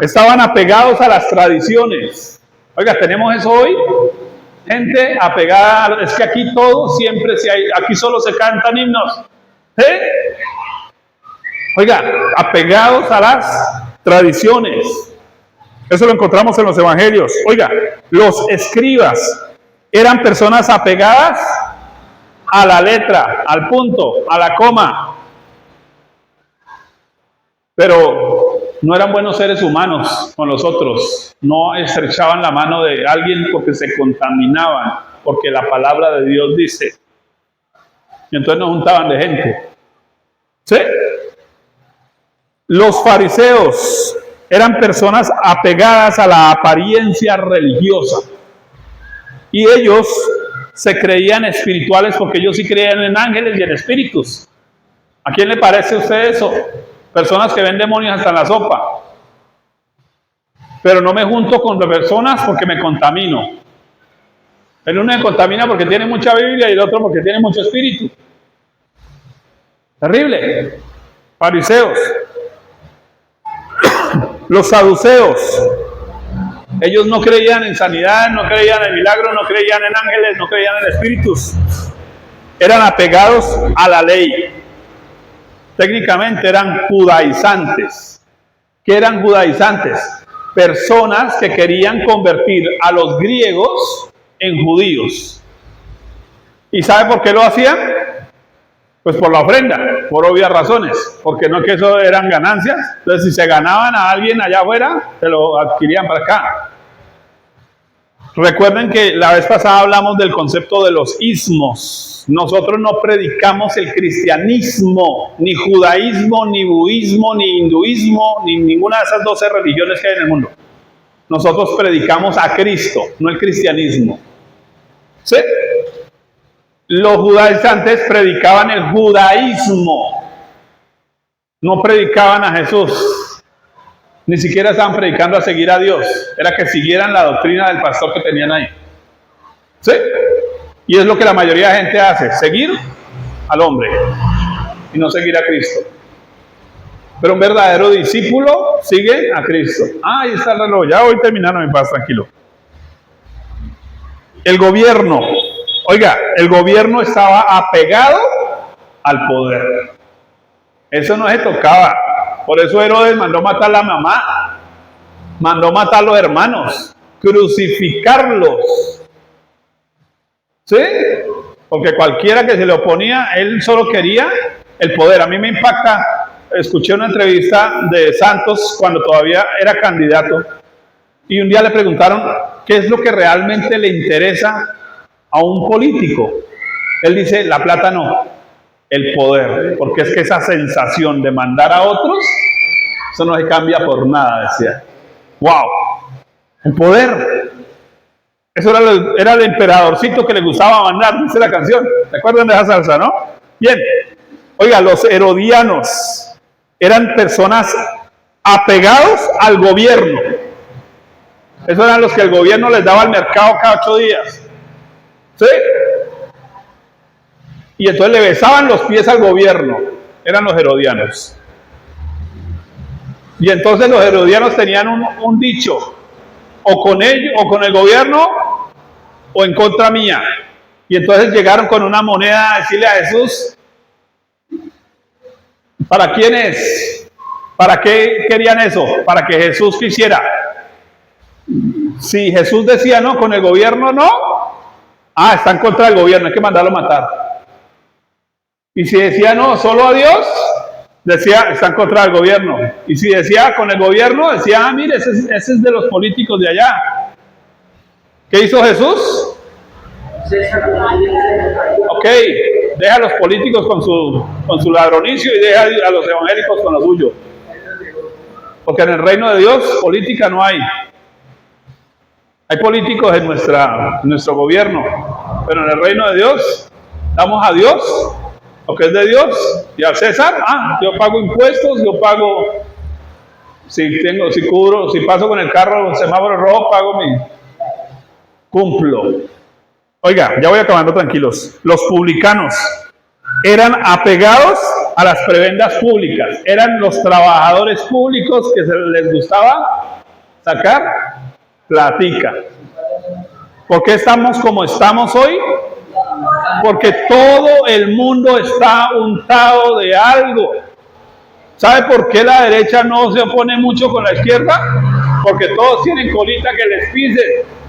estaban apegados a las tradiciones. Oiga, ¿tenemos eso hoy? Gente apegada, es que aquí todo siempre aquí solo se cantan himnos. ¿Eh? Oiga, apegados a las tradiciones. Eso lo encontramos en los evangelios. Oiga, los escribas eran personas apegadas a la letra, al punto, a la coma. Pero no eran buenos seres humanos con los otros. No estrechaban la mano de alguien porque se contaminaban, porque la palabra de Dios dice. Y entonces no juntaban de gente. ¿Sí? Los fariseos eran personas apegadas a la apariencia religiosa. Y ellos se creían espirituales porque ellos sí creían en ángeles y en espíritus. ¿A quién le parece a usted eso? Personas que ven demonios hasta en la sopa. Pero no me junto con personas porque me contamino. El uno me contamina porque tiene mucha Biblia y el otro porque tiene mucho espíritu. Terrible. Fariseos. Los saduceos. Ellos no creían en sanidad, no creían en milagros, no creían en ángeles, no creían en espíritus. Eran apegados a la ley. Técnicamente eran judaizantes. ¿Qué eran judaizantes? Personas que querían convertir a los griegos en judíos. ¿Y sabe por qué lo hacían? Pues por la ofrenda, por obvias razones, porque no que eso eran ganancias. Entonces si se ganaban a alguien allá afuera, se lo adquirían para acá. Recuerden que la vez pasada hablamos del concepto de los ismos. Nosotros no predicamos el cristianismo, ni judaísmo, ni budismo, ni hinduismo, ni ninguna de esas 12 religiones que hay en el mundo. Nosotros predicamos a Cristo, no el cristianismo. ¿Sí? Los judaizantes predicaban el judaísmo, no predicaban a Jesús, ni siquiera estaban predicando a seguir a Dios, era que siguieran la doctrina del pastor que tenían ahí. ¿Sí? Y es lo que la mayoría de gente hace, seguir al hombre y no seguir a Cristo. Pero un verdadero discípulo sigue a Cristo. Ah, ahí está el reloj, ya voy terminando mi paz, tranquilo. El gobierno. Oiga, el gobierno estaba apegado al poder. Eso no se tocaba. Por eso Herodes mandó matar a la mamá, mandó matar a los hermanos, crucificarlos. ¿Sí? Porque cualquiera que se le oponía, él solo quería el poder. A mí me impacta, escuché una entrevista de Santos cuando todavía era candidato, y un día le preguntaron qué es lo que realmente le interesa a un político. Él dice, la plata no, el poder, porque es que esa sensación de mandar a otros, eso no se cambia por nada, decía. ¡Wow! El poder. Eso era el emperadorcito que le gustaba mandar, dice la canción. ¿Se acuerdan de esa salsa, no? Bien. Oiga, los herodianos eran personas apegados al gobierno. Esos eran los que el gobierno les daba al mercado cada 8 días. ¿Sí? Y entonces le besaban los pies al gobierno. Eran los herodianos. Y entonces los herodianos tenían un dicho. O con ellos, o con el gobierno, o en contra mía. Y entonces llegaron con una moneda a decirle a Jesús, ¿para quién es? ¿Para qué querían eso? Para que Jesús quisiera. Si Jesús decía no, con el gobierno no, está en contra del gobierno, hay que mandarlo a matar. Y si decía no, solo a Dios, decía, está en contra del gobierno. Y si decía con el gobierno, decía, mire, ese es de los políticos de allá. ¿Qué hizo Jesús? Ok, deja a los políticos con su ladronicio y deja a los evangélicos con lo suyo. Porque en el reino de Dios, política no hay. Hay políticos en nuestro gobierno, pero en el reino de Dios, damos a Dios lo que es de Dios y al César, yo pago impuestos, yo pago, si paso con el carro semáforo rojo, cumplo. Oiga, ya voy acabando, tranquilos. Los publicanos eran apegados a las prebendas públicas, eran los trabajadores públicos que les gustaba sacar platica. ¿Por qué estamos como estamos hoy? Porque todo el mundo está untado de algo. ¿Sabe por qué la derecha no se opone mucho con la izquierda? Porque todos tienen colita que les pisen.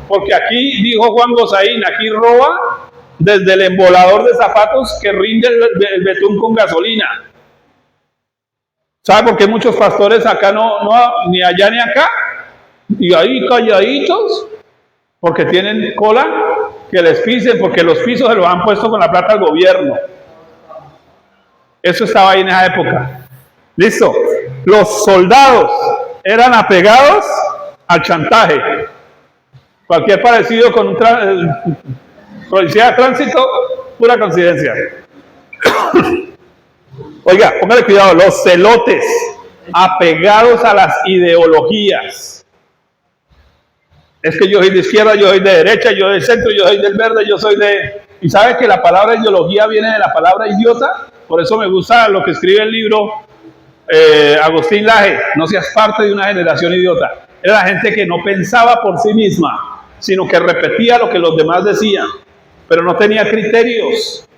Porque aquí, dijo Juan Gozaín, aquí roba desde el embolador de zapatos que rinde el betún con gasolina. ¿Sabe por qué muchos pastores acá no ni allá ni acá? Y ahí calladitos, porque tienen cola que les pisen, porque los pisos se los han puesto con la plata del gobierno. Eso estaba ahí en esa época. Listo. Los soldados eran apegados al chantaje. Cualquier parecido con un policía de tránsito, pura coincidencia. Oiga, póngale cuidado, los celotes, apegados a las ideologías. Es que yo soy de izquierda, yo soy de derecha, yo soy del centro, yo soy del verde, yo soy de... ¿Y sabe que la palabra ideología viene de la palabra idiota? Por eso me gusta lo que escribe el libro Agustín Laje, no seas parte de una generación idiota. Era la gente que no pensaba por sí misma, sino que repetía lo que los demás decían, pero no tenía criterios,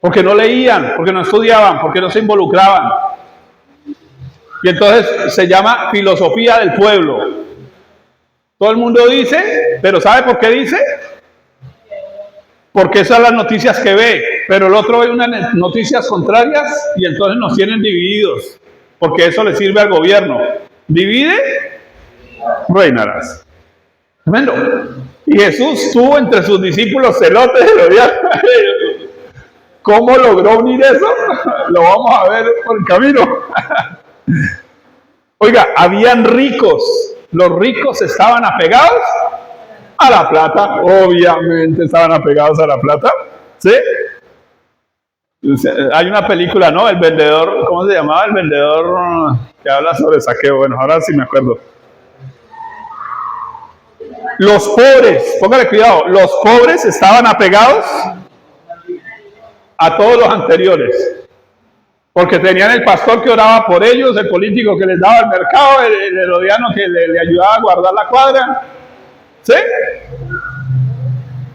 porque no leían, porque no estudiaban, porque no se involucraban. Y entonces se llama filosofía del pueblo. Todo el mundo dice, pero ¿sabe por qué dice? Porque esas son las noticias que ve, pero el otro ve unas noticias contrarias y entonces nos tienen divididos, porque eso le sirve al gobierno. Divide, reinarás. Tremendo. Y Jesús tuvo entre sus discípulos celotes de odiar. ¿Cómo logró unir eso? Lo vamos a ver por el camino. Oiga, habían ricos. Los ricos estaban apegados a la plata. Obviamente estaban apegados a la plata. ¿Sí? Hay una película, ¿no? El vendedor, ¿cómo se llamaba? El vendedor que habla sobre saqueo. Bueno, ahora sí me acuerdo. Los pobres, póngale cuidado, los pobres estaban apegados a todos los anteriores. Porque tenían el pastor que oraba por ellos, el político que les daba el mercado, el herodiano que le ayudaba a guardar la cuadra. ¿Sí?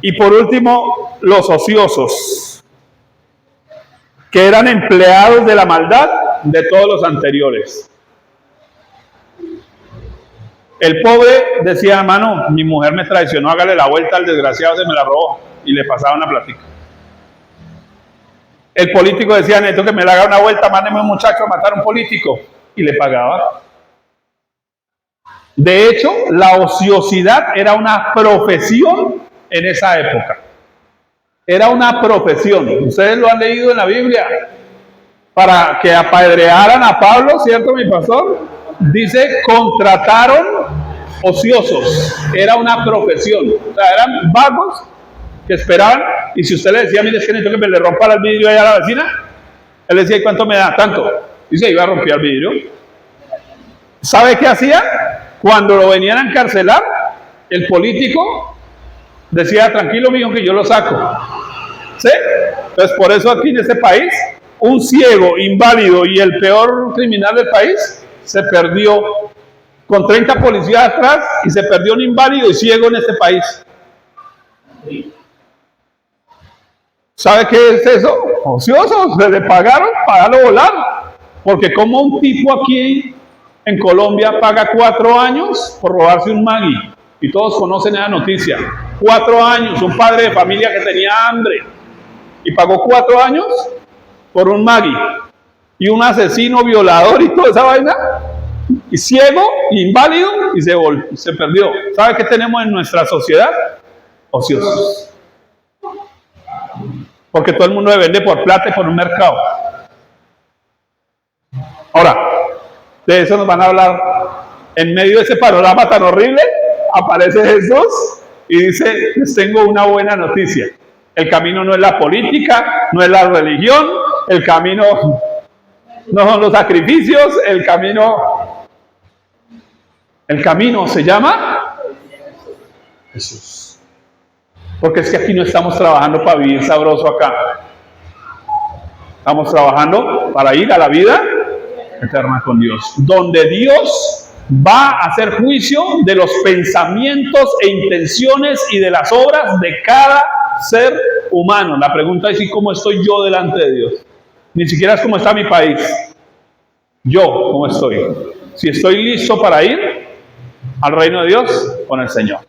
Y por último, los ociosos, que eran empleados de la maldad de todos los anteriores. El pobre decía, hermano, mi mujer me traicionó, hágale la vuelta al desgraciado, se me la robó. Y le pasaba una plática. El político decía, necesito que me le haga una vuelta, mándeme un muchacho a matar a un político. Y le pagaba. De hecho, la ociosidad era una profesión en esa época. Era una profesión. Ustedes lo han leído en la Biblia. Para que apedrearan a Pablo, ¿cierto, mi pastor? Dice, contrataron ociosos. Era una profesión. O sea, eran vagos que esperaban, y si usted le decía, mire, es que necesito que me le rompa el vidrio allá a la vecina, él decía, ¿y cuánto me da? Tanto. Y se iba a romper el vidrio. ¿Sabe qué hacía? Cuando lo venían a encarcelar, el político decía, tranquilo, mijo, que yo lo saco. ¿Sí? Entonces, por eso aquí en este país, un ciego, inválido y el peor criminal del país se perdió con 30 policías atrás y se perdió un inválido y ciego en este país. ¿Sabe qué es eso? Ocioso. Se le pagaron para dejarlo volar. Porque como un tipo aquí en Colombia paga 4 años por robarse un Maggi. Y todos conocen esa noticia. 4 años, un padre de familia que tenía hambre. Y pagó 4 años por un Maggi. Y un asesino, violador y toda esa vaina. Y ciego, inválido, y se perdió. ¿Sabe qué tenemos en nuestra sociedad? Ociosos. Porque todo el mundo se vende por plata y por un mercado. Ahora, de eso nos van a hablar. En medio de ese panorama tan horrible, aparece Jesús y dice, les tengo una buena noticia. El camino no es la política, no es la religión, el camino no son los sacrificios, el camino se llama Jesús. Porque es que aquí no estamos trabajando para vivir sabroso acá. Estamos trabajando para ir a la vida eterna con Dios. Donde Dios va a hacer juicio de los pensamientos e intenciones y de las obras de cada ser humano. La pregunta es: ¿y cómo estoy yo delante de Dios? Ni siquiera es cómo está mi país. Yo, ¿cómo estoy? Si estoy listo para ir al reino de Dios con el Señor.